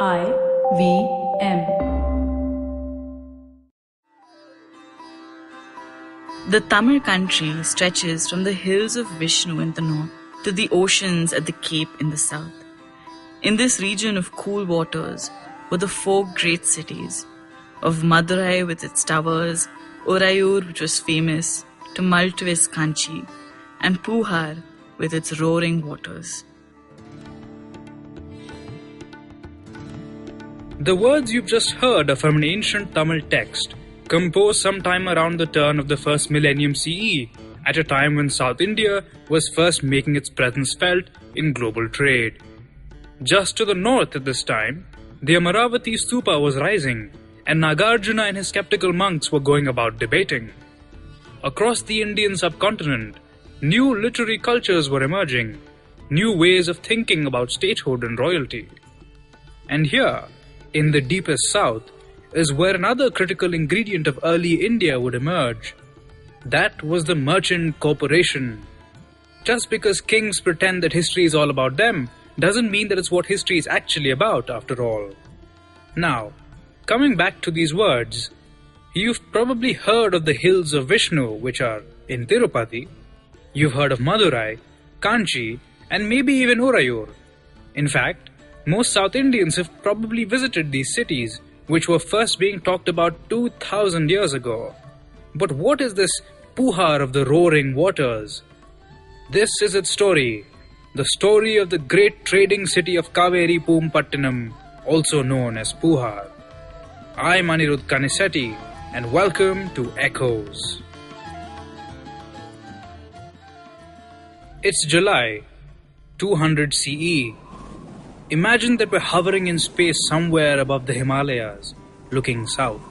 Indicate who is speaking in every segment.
Speaker 1: IVM.
Speaker 2: The Tamil country stretches from the hills of Vishnu in the north to the oceans at the Cape in the south. In this region of cool waters were the four great cities of Madurai with its towers, Urayur, which was famous, tumultuous Kanchi, and Puhar with its roaring waters.
Speaker 3: The words you've just heard are from an ancient Tamil text, composed sometime around the turn of the first millennium CE, at a time when South India was first making its presence felt in global trade. Just to the north at this time, the Amaravati Stupa was rising, and Nagarjuna and his skeptical monks were going about debating. Across the Indian subcontinent, new literary cultures were emerging, new ways of thinking about statehood and royalty. And here, in the deepest south, is where another critical ingredient of early India would emerge. That was the merchant corporation. Just because kings pretend that history is all about them doesn't mean that it's what history is actually about, after all. Now, coming back to these words, you've probably heard of the hills of Vishnu, which are in Tirupati. You've heard of Madurai, Kanchi, and maybe even Urayur. In fact, most South Indians have probably visited these cities, which were first being talked about 2000 years ago. But what is this Puhar of the roaring waters? This is its story, the story of the great trading city of Kaveri Pattinam, also known as Puhar. I'm Anirudh Kanisetti, and welcome to Echoes. It's July, 200 CE. Imagine that we're hovering in space somewhere above the Himalayas, looking south.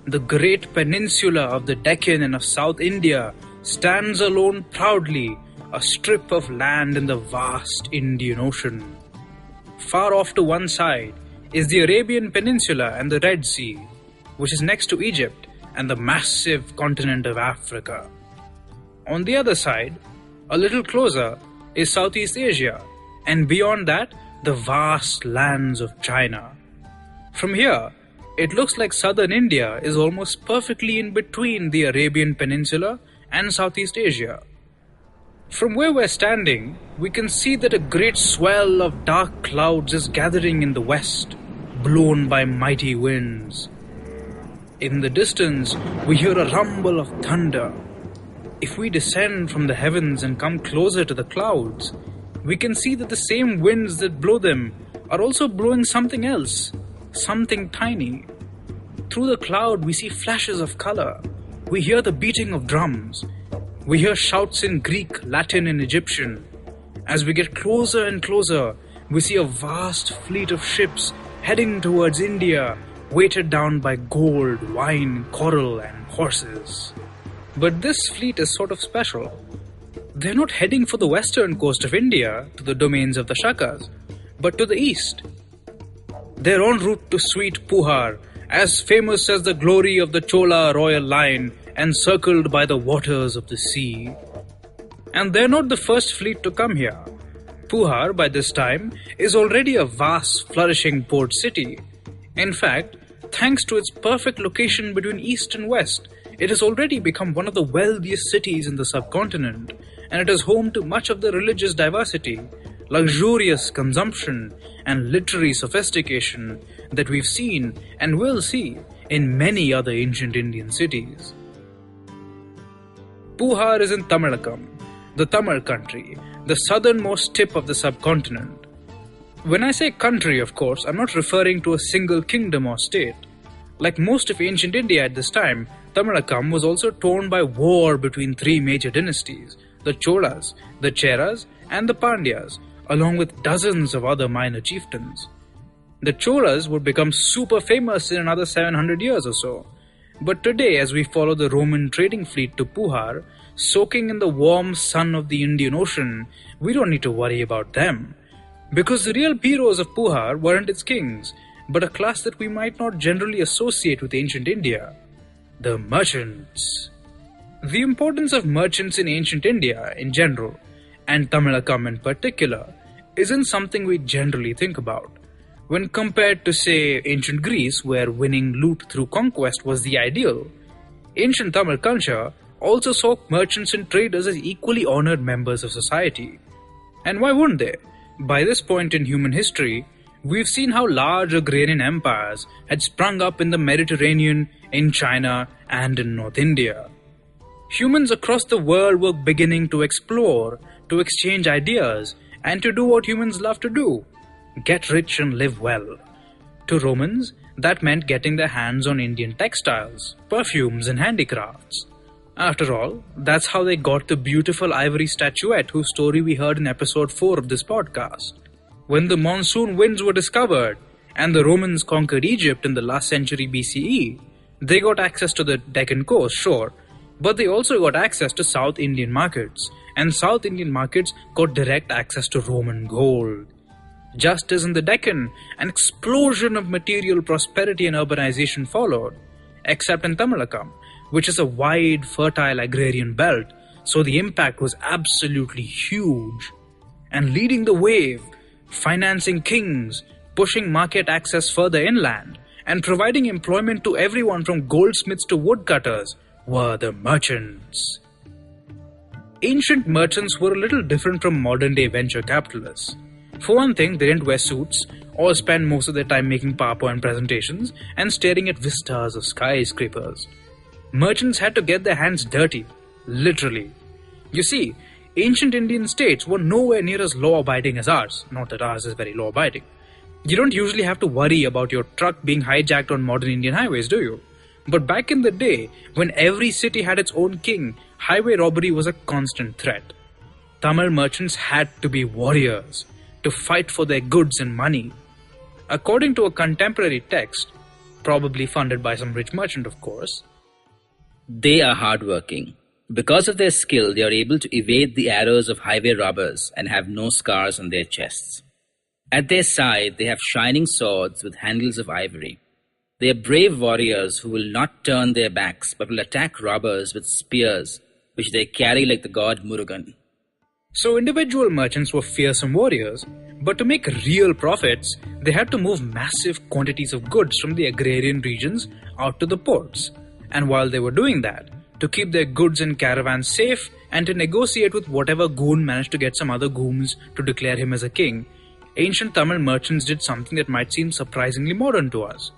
Speaker 3: The great peninsula of the Deccan and of South India stands alone proudly, a strip of land in the vast Indian Ocean. Far off to one side is the Arabian Peninsula and the Red Sea, which is next to Egypt and the massive continent of Africa. On the other side, a little closer, is Southeast Asia, and beyond that, the vast lands of China. From here, it looks like southern India is almost perfectly in between the Arabian Peninsula and Southeast Asia. From where we're standing, we can see that a great swell of dark clouds is gathering in the west, blown by mighty winds. In the distance, we hear a rumble of thunder. If we descend from the heavens and come closer to the clouds, we can see that the same winds that blow them are also blowing something else, something tiny. Through the cloud, we see flashes of color. We hear the beating of drums. We hear shouts in Greek, Latin, and Egyptian. As we get closer and closer, we see a vast fleet of ships heading towards India, weighted down by gold, wine, coral, and horses. But this fleet is sort of special. They're not heading for the western coast of India, to the domains of the Shakas, but to the east. They're en route to sweet Puhar, as famous as the glory of the Chola royal line, encircled by the waters of the sea. And they're not the first fleet to come here. Puhar, by this time, is already a vast, flourishing port city. In fact, thanks to its perfect location between east and west, it has already become one of the wealthiest cities in the subcontinent, and it is home to much of the religious diversity, luxurious consumption, and literary sophistication that we've seen and will see in many other ancient Indian cities. Puhar is in Tamilakam, the Tamil country, the southernmost tip of the subcontinent. When I say country, of course, I'm not referring to a single kingdom or state. Like most of ancient India at this time, Tamilakam was also torn by war between three major dynasties, the Cholas, the Cheras, and the Pandyas, along with dozens of other minor chieftains. The Cholas would become super famous in another 700 years or so. But today, as we follow the Roman trading fleet to Puhar, soaking in the warm sun of the Indian Ocean, we don't need to worry about them. Because the real heroes of Puhar weren't its kings, but a class that we might not generally associate with ancient India. The merchants. The importance of merchants in ancient India in general, and Tamilakam in particular, isn't something we generally think about. When compared to, say, ancient Greece, where winning loot through conquest was the ideal, ancient Tamil culture also saw merchants and traders as equally honored members of society. And why wouldn't they? By this point in human history, we've seen how large agrarian empires had sprung up in the Mediterranean, in China, and in North India. Humans across the world were beginning to explore, to exchange ideas, and to do what humans love to do: get rich and live well. To Romans, that meant getting their hands on Indian textiles, perfumes, and handicrafts. After all, that's how they got the beautiful ivory statuette whose story we heard in episode 4 of this podcast. When the monsoon winds were discovered and the Romans conquered Egypt in the last century BCE, they got access to the Deccan coast, sure, but they also got access to South Indian markets, and South Indian markets got direct access to Roman gold. Just as in the Deccan, an explosion of material prosperity and urbanization followed, except in Tamilakam, which is a wide, fertile agrarian belt, so the impact was absolutely huge. And leading the wave, financing kings, pushing market access further inland, and providing employment to everyone from goldsmiths to woodcutters were the merchants. Ancient merchants were a little different from modern-day venture capitalists. For one thing, they didn't wear suits or spend most of their time making PowerPoint presentations and staring at vistas of skyscrapers. Merchants had to get their hands dirty, literally. You see, ancient Indian states were nowhere near as law-abiding as ours. Not that ours is very law-abiding. You don't usually have to worry about your truck being hijacked on modern Indian highways, do you? But back in the day, when every city had its own king, highway robbery was a constant threat. Tamil merchants had to be warriors, to fight for their goods and money. According to a contemporary text, probably funded by some rich merchant of course,
Speaker 1: they are hardworking. Because of their skill, they are able to evade the arrows of highway robbers and have no scars on their chests. At their side, they have shining swords with handles of ivory. They are brave warriors who will not turn their backs but will attack robbers with spears, which they carry like the god Murugan.
Speaker 3: So individual merchants were fearsome warriors, but to make real profits, they had to move massive quantities of goods from the agrarian regions out to the ports. And while they were doing that, to keep their goods and caravans safe and to negotiate with whatever goon managed to get some other goons to declare him as a king, ancient Tamil merchants did something that might seem surprisingly modern to us.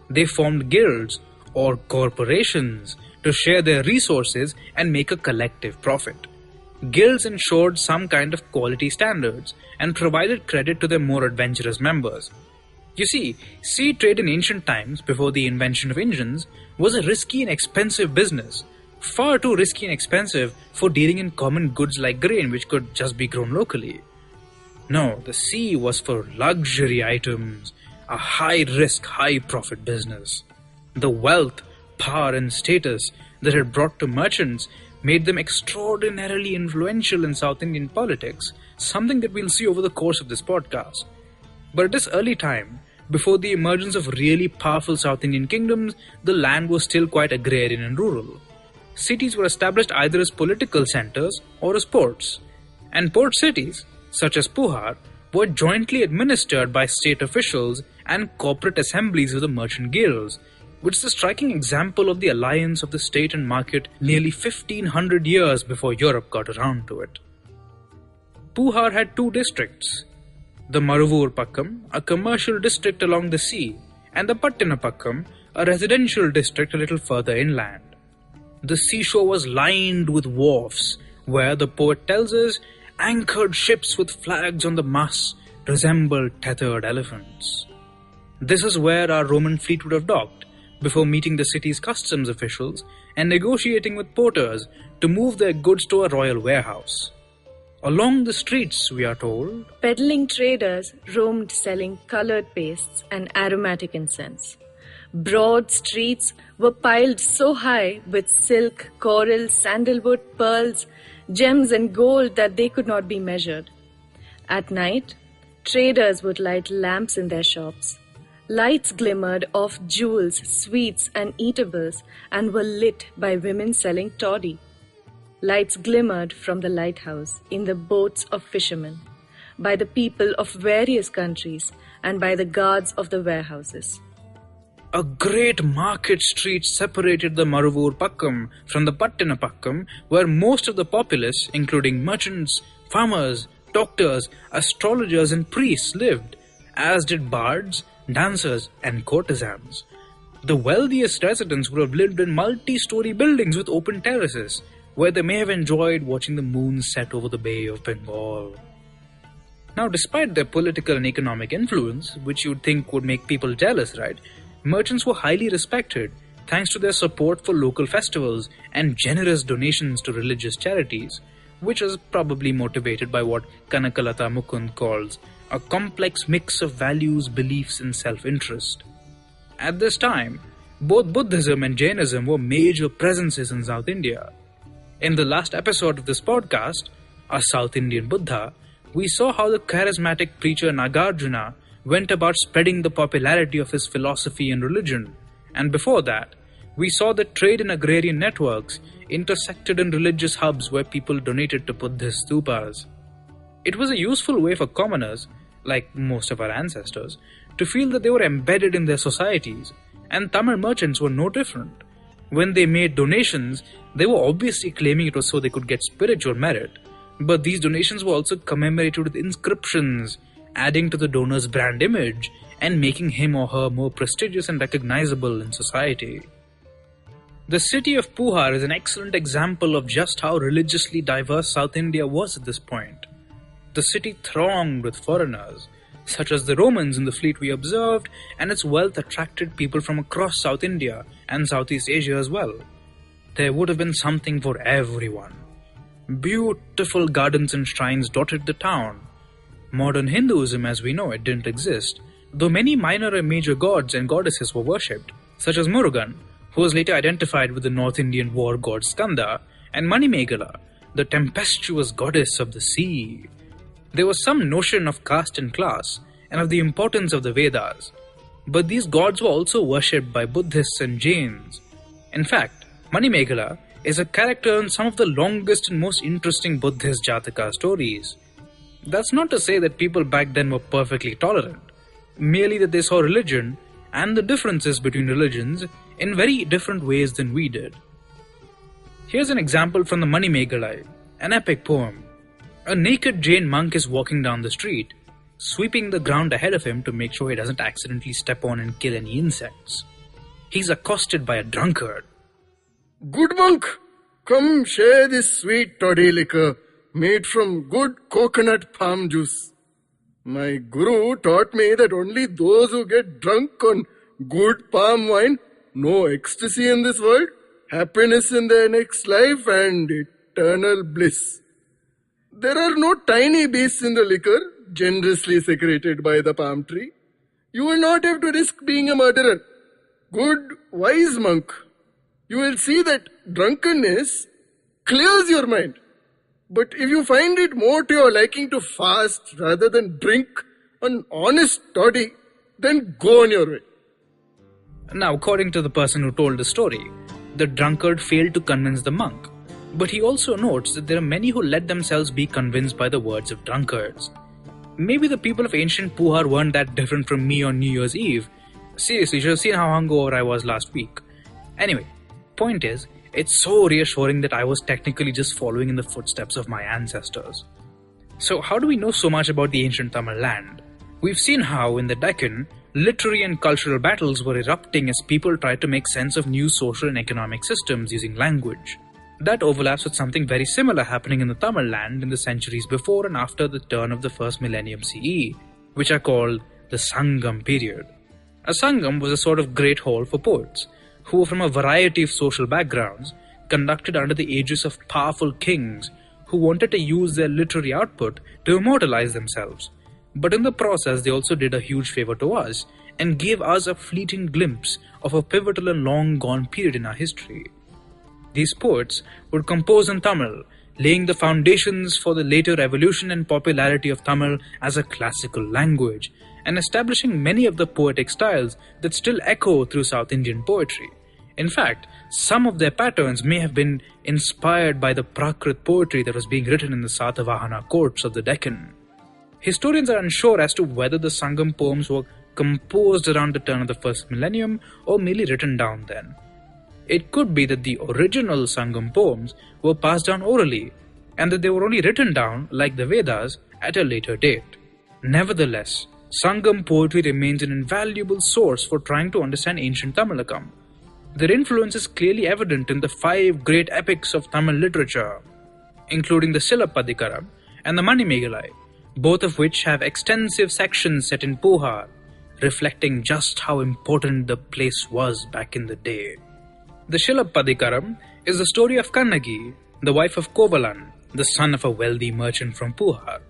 Speaker 3: They formed guilds or corporations to share their resources and make a collective profit. Guilds ensured some kind of quality standards and provided credit to their more adventurous members. You see, sea trade in ancient times, before the invention of engines, was a risky and expensive business. Far too risky and expensive for dealing in common goods like grain, which could just be grown locally. No, the sea was for luxury items, a high-risk, high-profit business. The wealth, power and status that it brought to merchants made them extraordinarily influential in South Indian politics, something that we'll see over the course of this podcast. But at this early time, before the emergence of really powerful South Indian kingdoms, the land was still quite agrarian and rural. Cities were established either as political centers or as ports. And port cities, such as Puhar, were jointly administered by state officials and corporate assemblies of the merchant guilds, which is a striking example of the alliance of the state and market nearly 1500 years before Europe got around to it. Puhar had two districts, the Maruvur Pakkam, a commercial district along the sea, and the Pattina Pakkam, a residential district a little further inland. The seashore was lined with wharfs, where, the poet tells us, anchored ships with flags on the masts resembled tethered elephants. This is where our Roman fleet would have docked, before meeting the city's customs officials and negotiating with porters to move their goods to a royal warehouse. Along the streets, we are told,
Speaker 4: peddling traders roamed selling colored pastes and aromatic incense. Broad streets were piled so high with silk, coral, sandalwood, pearls, gems and gold that they could not be measured. At night, traders would light lamps in their shops. Lights glimmered off jewels, sweets and eatables and were lit by women selling toddy. Lights glimmered from the lighthouse in the boats of fishermen, by the people of various countries, and by the guards of the warehouses.
Speaker 3: A great market street separated the Maruvur Pakkam from the Pattina Pakkam, where most of the populace, including merchants, farmers, doctors, astrologers and priests lived, as did bards, dancers and courtesans. The wealthiest residents would have lived in multi-story buildings with open terraces, where they may have enjoyed watching the moon set over the Bay of Bengal. Now, despite their political and economic influence, which you'd think would make people jealous, right? Merchants were highly respected thanks to their support for local festivals and generous donations to religious charities, which was probably motivated by what Kanakalata Mukund calls a complex mix of values, beliefs and self-interest. At this time, both Buddhism and Jainism were major presences in South India. In the last episode of this podcast, A South Indian Buddha, we saw how the charismatic preacher Nagarjuna went about spreading the popularity of his philosophy and religion, and before that, we saw that trade and agrarian networks intersected in religious hubs where people donated to Buddhist stupas. It was a useful way for commoners, like most of our ancestors, to feel that they were embedded in their societies, and Tamil merchants were no different. When they made donations, they were obviously claiming it was so they could get spiritual merit, but these donations were also commemorated with inscriptions, adding to the donor's brand image and making him or her more prestigious and recognizable in society. The city of Puhar is an excellent example of just how religiously diverse South India was at this point. The city thronged with foreigners, such as the Romans in the fleet we observed, and its wealth attracted people from across South India and Southeast Asia as well. There would have been something for everyone. Beautiful gardens and shrines dotted the town. Modern Hinduism as we know it didn't exist, though many minor and major gods and goddesses were worshipped, such as Murugan, who was later identified with the North Indian war god Skanda, and Manimegala, the tempestuous goddess of the sea. There was some notion of caste and class, and of the importance of the Vedas, but these gods were also worshipped by Buddhists and Jains. In fact, Manimegala is a character in some of the longest and most interesting Buddhist Jataka stories. That's not to say that people back then were perfectly tolerant, merely that they saw religion and the differences between religions in very different ways than we did. Here's an example from the Manimegalai, an epic poem. A naked Jain monk is walking down the street, sweeping the ground ahead of him to make sure he doesn't accidentally step on and kill any insects. He's accosted by a drunkard.
Speaker 5: "Good monk, come share this sweet toddy liquor made from good coconut palm juice. My guru taught me that only those who get drunk on good palm wine know ecstasy in this world, happiness in their next life and eternal bliss. There are no tiny beasts in the liquor, generously secreted by the palm tree. You will not have to risk being a murderer. Good, wise monk, you will see that drunkenness clears your mind. But if you find it more to your liking to fast rather than drink an honest toddy, then go on your way."
Speaker 3: Now, according to the person who told the story, the drunkard failed to convince the monk, but he also notes that there are many who let themselves be convinced by the words of drunkards. Maybe the people of ancient Puhar weren't that different from me on New Year's Eve. Seriously, you should have seen how hungover I was last week. Anyway, point is, it's so reassuring that I was technically just following in the footsteps of my ancestors. So how do we know so much about the ancient Tamil land? We've seen how, in the Deccan, literary and cultural battles were erupting as people tried to make sense of new social and economic systems using language. That overlaps with something very similar happening in the Tamil land in the centuries before and after the turn of the first millennium CE, which are called the Sangam period. A Sangam was a sort of great hall for poets, who were from a variety of social backgrounds, conducted under the aegis of powerful kings who wanted to use their literary output to immortalize themselves. But in the process, they also did a huge favor to us and gave us a fleeting glimpse of a pivotal and long-gone period in our history. These poets would compose in Tamil, laying the foundations for the later evolution and popularity of Tamil as a classical language, and establishing many of the poetic styles that still echo through South Indian poetry. In fact, some of their patterns may have been inspired by the Prakrit poetry that was being written in the Satavahana courts of the Deccan. Historians are unsure as to whether the Sangam poems were composed around the turn of the first millennium or merely written down then. It could be that the original Sangam poems were passed down orally and that they were only written down, like the Vedas, at a later date. Nevertheless, Sangam poetry remains an invaluable source for trying to understand ancient Tamilakam. Their influence is clearly evident in the 5 great epics of Tamil literature, including the Silappatikaram and the Manimegalai, both of which have extensive sections set in Puhar, reflecting just how important the place was back in the day. The Silappatikaram is the story of Kannagi, the wife of Kovalan, the son of a wealthy merchant from Puhar.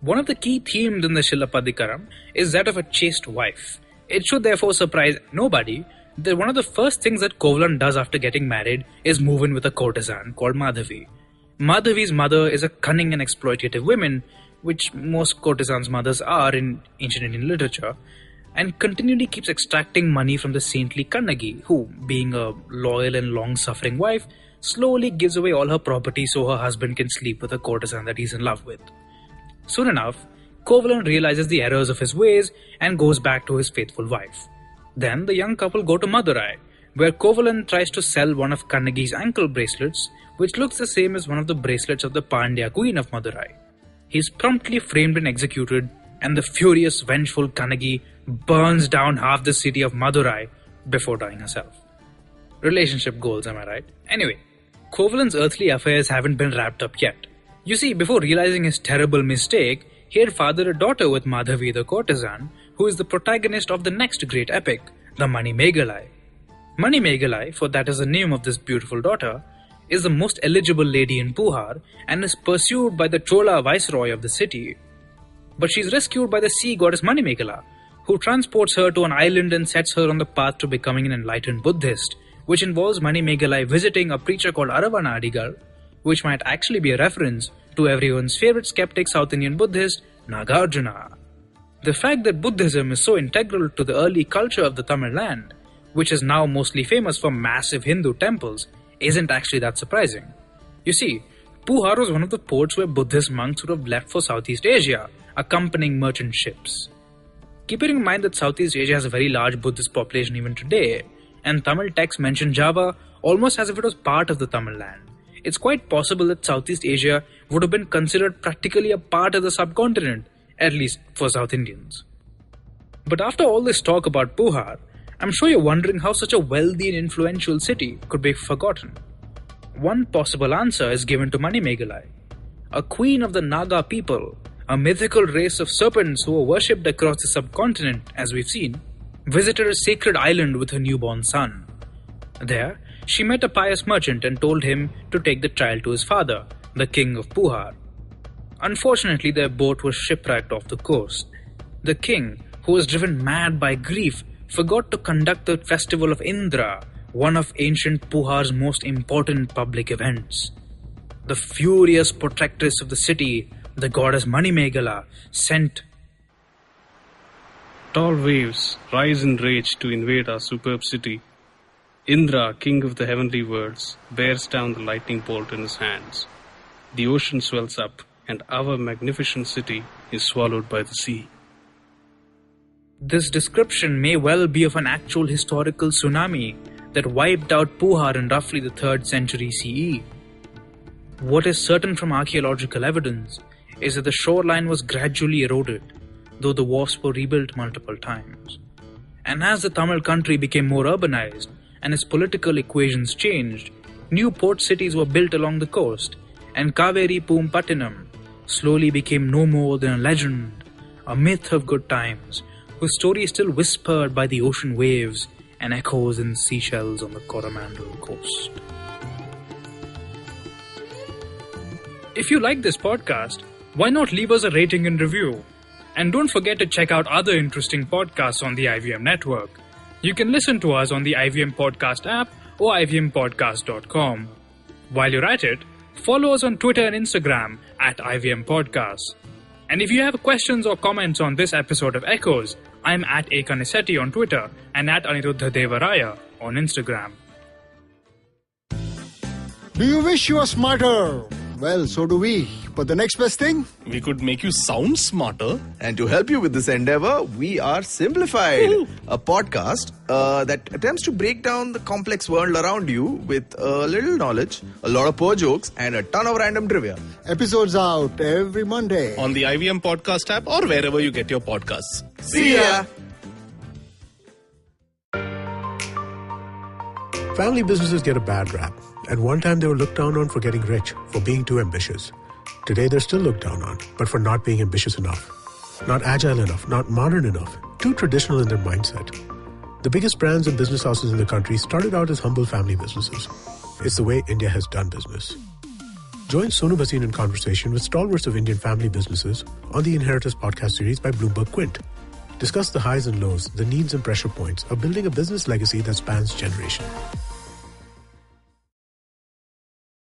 Speaker 3: One of the key themes in the Silappatikaram is that of a chaste wife. It should therefore surprise nobody that one of the first things that Kovalan does after getting married is move in with a courtesan called Madhavi. Madhavi's mother is a cunning and exploitative woman, which most courtesans' mothers are in ancient Indian literature, and continually keeps extracting money from the saintly Kannagi, who, being a loyal and long-suffering wife, slowly gives away all her property so her husband can sleep with a courtesan that he's in love with. Soon enough, Kovalan realizes the errors of his ways and goes back to his faithful wife. Then the young couple go to Madurai, where Kovalan tries to sell one of Kannagi's ankle bracelets, which looks the same as one of the bracelets of the Pandya queen of Madurai. He is promptly framed and executed, and the furious, vengeful Kannagi burns down half the city of Madurai before dying herself. Relationship goals, am I right? Anyway, Kovalan's earthly affairs haven't been wrapped up yet. You see, before realizing his terrible mistake, he had fathered a daughter with Madhavi the courtesan, who is the protagonist of the next great epic, the Manimegalai. Manimegalai, for that is the name of this beautiful daughter, is the most eligible lady in Puhar and is pursued by the Chola viceroy of the city. But she is rescued by the sea goddess Manimegala, who transports her to an island and sets her on the path to becoming an enlightened Buddhist, which involves Manimegalai visiting a preacher called Aravana Adigal, which might actually be a reference to everyone's favorite skeptic South Indian Buddhist, Nagarjuna. The fact that Buddhism is so integral to the early culture of the Tamil land, which is now mostly famous for massive Hindu temples, isn't actually that surprising. You see, Puhar was one of the ports where Buddhist monks would have left for Southeast Asia, accompanying merchant ships. Keeping in mind that Southeast Asia has a very large Buddhist population even today, and Tamil texts mention Java almost as if it was part of the Tamil land, it's quite possible that Southeast Asia would have been considered practically a part of the subcontinent, at least for South Indians. But after all this talk about Puhar, I'm sure you're wondering how such a wealthy and influential city could be forgotten. One possible answer is given to Manimegalai, a queen of the Naga people, a mythical race of serpents who were worshipped across the subcontinent, as we've seen, visited a sacred island with her newborn son. There, she met a pious merchant and told him to take the child to his father, the king of Puhar. Unfortunately, their boat was shipwrecked off the coast. The king, who was driven mad by grief, forgot to conduct the festival of Indra, one of ancient Puhar's most important public events. The furious protectress of the city, the goddess Manimegala, sent
Speaker 6: tall waves rise in rage to invade our superb city. Indra, king of the heavenly worlds, bears down the lightning bolt in his hands. The ocean swells up, and our magnificent city is swallowed by the sea.
Speaker 3: This description may well be of an actual historical tsunami that wiped out Puhar in roughly the 3rd century CE. What is certain from archaeological evidence is that the shoreline was gradually eroded, though the wharfs were rebuilt multiple times. And as the Tamil country became more urbanized and its political equations changed, new port cities were built along the coast, and Kaveri Pattinam slowly became no more than a legend, a myth of good times, whose story is still whispered by the ocean waves and echoes in seashells on the Coromandel coast. If you like this podcast, why not leave us a rating and review? And don't forget to check out other interesting podcasts on the IVM network. You can listen to us on the IVM Podcast app or ivmpodcast.com. While you're at it, follow us on Twitter and Instagram at IVM Podcasts. And if you have questions or comments on this episode of Echoes, I'm at Ekanisetti on Twitter and at Aniruddha Devaraya on Instagram.
Speaker 7: Do you wish you were smarter? Well, so do we. But the next best thing?
Speaker 8: We could make you sound smarter.
Speaker 9: And to help you with this endeavor, we are Simplified, a podcast that attempts to break down the complex world around you with a little knowledge, a lot of poor jokes, and a ton of random trivia.
Speaker 7: Episodes out every Monday.
Speaker 8: On the IVM podcast app or wherever you get your podcasts.
Speaker 9: See ya!
Speaker 10: Family businesses get a bad rap. At one time, they were looked down on for getting rich, for being too ambitious. Today, they're still looked down on, but for not being ambitious enough. Not agile enough, not modern enough, too traditional in their mindset. The biggest brands and business houses in the country started out as humble family businesses. It's the way India has done business. Join Sonu Bhasin in conversation with stalwarts of Indian family businesses on the Inheritors podcast series by Bloomberg Quint. Discuss the highs and lows, the needs and pressure points of building a business legacy that spans generations.